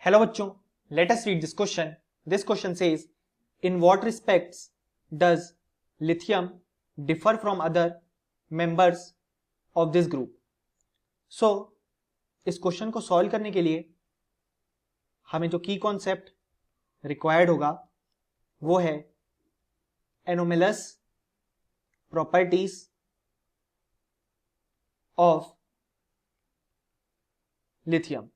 Hello बच्चों, let us read this question. This question says, in what respects does lithium differ from other members of this group? So, इस question को solve करने के लिए हमें जो की कॉन्सेप्ट रिक्वायर्ड होगा वो है एनोमलस प्रॉपर्टीज ऑफ लिथियम.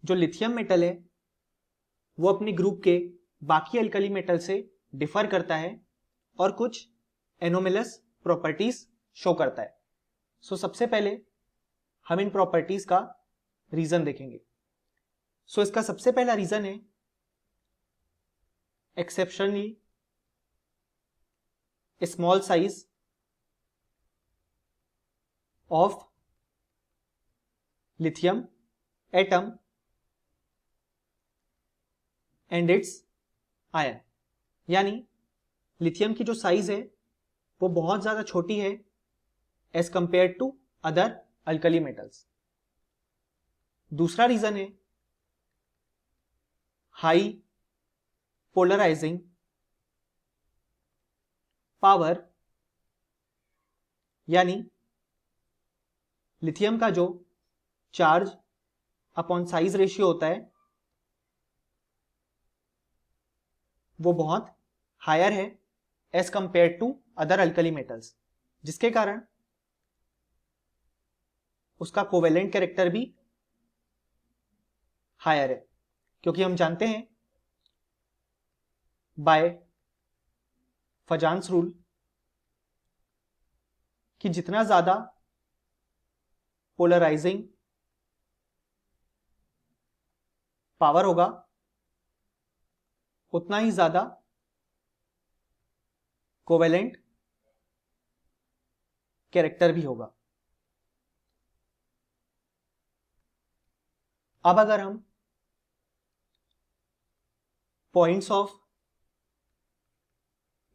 जो लिथियम मेटल है वो अपने ग्रुप के बाकी अल्कली मेटल से डिफर करता है और कुछ एनोमलस प्रॉपर्टीज शो करता है. सबसे पहले हम इन प्रॉपर्टीज का रीजन देखेंगे. इसका सबसे पहला रीजन है exceptionally small size of lithium atom and its ion. यानी लिथियम की जो साइज है वो बहुत ज्यादा छोटी है as compare to other alkali metals. दूसरा रीजन है हाई पोलराइजिंग पावर. यानी लिथियम का जो चार्ज अपॉन साइज रेशियो होता है वो बहुत हायर है as compare to other alkali metals, जिसके कारण उसका कोवेलेंट कैरेक्टर भी हायर है. क्योंकि हम जानते हैं बाय फजान्स रूल कि जितना ज्यादा पोलराइजिंग पावर होगा उतना ही ज्यादा कोवेलेंट कैरेक्टर भी होगा. अब अगर हम पॉइंट्स ऑफ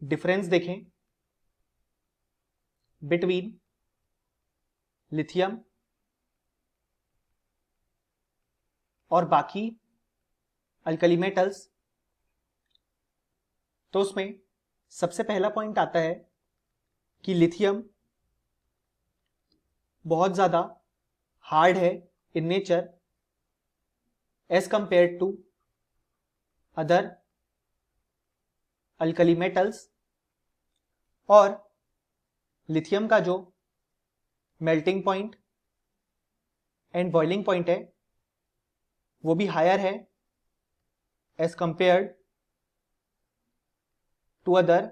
डिफरेंस देखें बिटवीन लिथियम और बाकी अल्कली मेटल्स, तो उसमें सबसे पहला पॉइंट आता है कि लिथियम बहुत ज्यादा हार्ड है in nature as compare to other alkali metals. और लिथियम का जो melting point and boiling point है वो भी हायर है as compared to other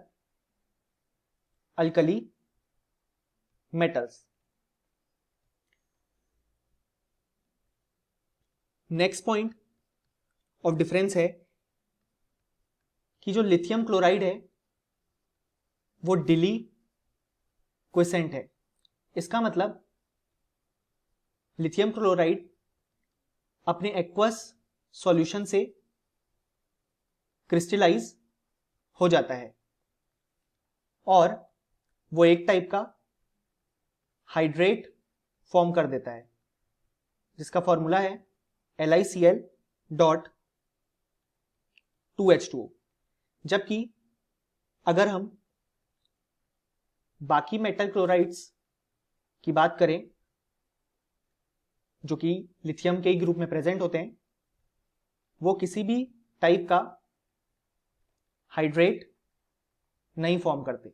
alkali metals. Next point of difference है कि जो लिथियम क्लोराइड है वो डिली क्विसेंट है. इसका मतलब लिथियम क्लोराइड अपने एक्वस सॉल्यूशन से क्रिस्टलाइज हो जाता है और वो एक टाइप का हाइड्रेट फॉर्म कर देता है जिसका फॉर्मूला है LiCl.2H2O. जबकि अगर हम बाकी मेटल क्लोराइड्स की बात करें जो कि लिथियम के ही ग्रुप में प्रेजेंट होते हैं, वो किसी भी टाइप का हाइड्रेट नहीं फॉर्म करते.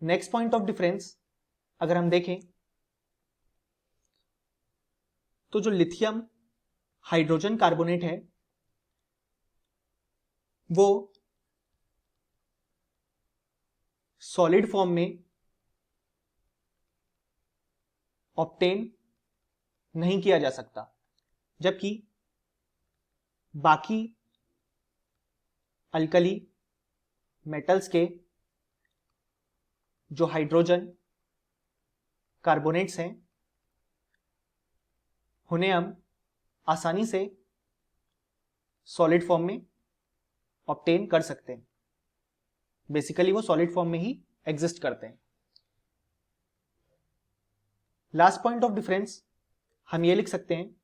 नेक्स्ट पॉइंट ऑफ डिफरेंस अगर हम देखें तो जो लिथियम हाइड्रोजन कार्बोनेट है वो सॉलिड फॉर्म में ऑब्टेन नहीं किया जा सकता, जबकि बाकी अल्कली मेटल्स के जो हाइड्रोजन कार्बोनेट्स हैं उन्हें हम आसानी से सॉलिड फॉर्म में ऑब्टेन कर सकते हैं. बेसिकली वो सॉलिड फॉर्म में ही एग्जिस्ट करते हैं. लास्ट पॉइंट ऑफ डिफरेंस हम ये लिख सकते हैं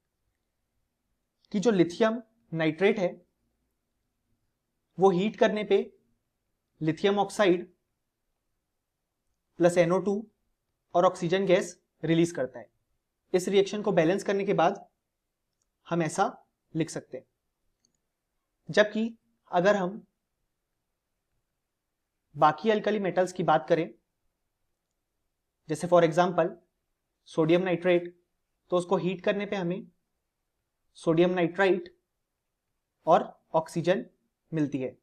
कि जो लिथियम नाइट्रेट है वो हीट करने पे लिथियम ऑक्साइड प्लस NO2 और ऑक्सीजन गैस रिलीज करता है। इस रिएक्शन को बैलेंस करने के बाद हम ऐसा लिख सकते हैं। जबकि अगर हम बाकी अल्कली मेटल्स की बात करें, जैसे फॉर एग्जांपल सोडियम नाइट्रेट, तो उसको हीट करने पे हमें सोडियम नाइट्राइट और ऑक्सीजन मिलती है,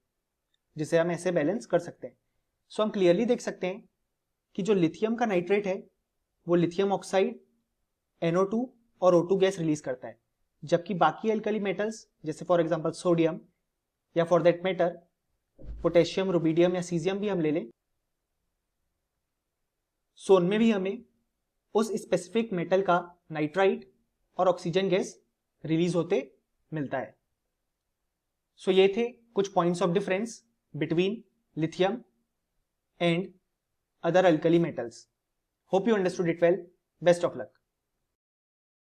जिसे हम ऐसे बैलेंस कर सकते हैं। सो हम क्लियरली देख सकते हैं कि जो लिथियम का नाइट्रेट है वो लिथियम ऑक्साइड, NO2 और O2 गैस रिलीज करता है, जबकि बाकी अल्कली मेटल्स जैसे फॉर एग्जांपल सोडियम या for that matter potassium, rubidium या सीजियम भी हम ले लें, सो उनमें भी हमें उस स्पेसिफिक मेटल का नाइट्राइट और ऑक्सीजन गैस रिलीज होते मिलता है। सो ये थे कुछ points of difference between lithium and other alkali metals. Hope you understood it well. Best of luck.